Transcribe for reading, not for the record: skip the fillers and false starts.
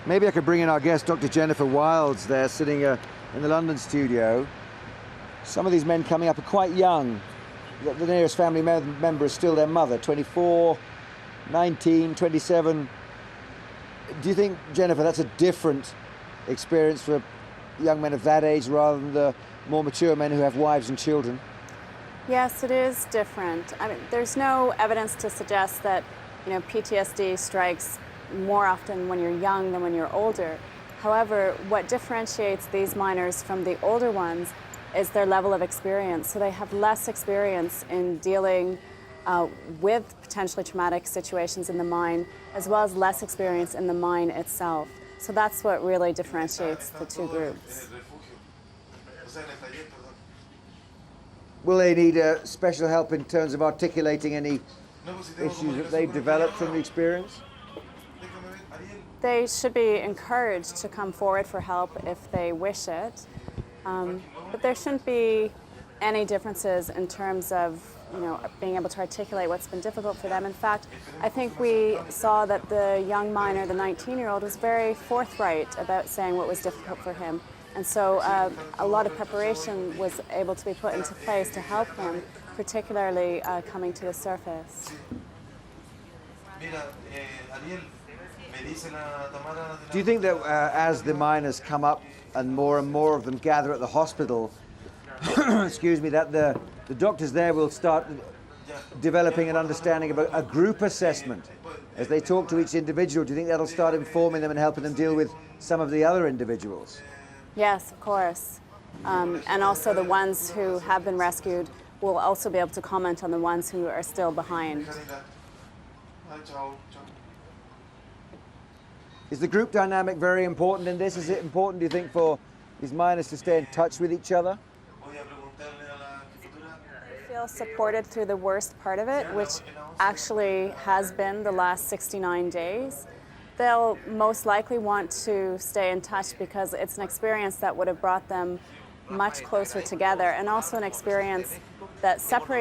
Maybe I could bring in our guest, Dr. Jennifer Wilds, there sitting in the London studio. Some of these men coming up are quite young. The nearest family member is still their mother, 24, 19, 27. Do you think, Jennifer, that's a different experience for young men of that age rather than the more mature men who have wives and children? Yes, it is different. I mean, there's no evidence to suggest that, PTSD strikes more often when you're young than when you're older. However, what differentiates these miners from the older ones is their level of experience. So they have less experience in dealing with potentially traumatic situations in the mine, as well as less experience in the mine itself. So that's what really differentiates the two groups. Will they need special help in terms of articulating any issues that they've developed from the experience? They should be encouraged to come forward for help if they wish it. But there shouldn't be any differences in terms of being able to articulate what's been difficult for them. In fact, I think we saw that the young miner, the 19-year-old, was very forthright about saying what was difficult for him. And so a lot of preparation was able to be put into place to help him, particularly coming to the surface. Do you think that as the miners come up and more of them gather at the hospital, excuse me, that the doctors there will start developing an understanding about a group assessment as they talk to each individual? Do you think that'll start informing them and helping them deal with some of the other individuals? Yes, of course. And also the ones who have been rescued will also be able to comment on the ones who are still behind. Is the group dynamic very important in this? Is it important, do you think, for these miners to stay in touch with each other? They feel supported through the worst part of it, which actually has been the last 69 days. They'll most likely want to stay in touch because it's an experience that would have brought them much closer together, and also an experience that separates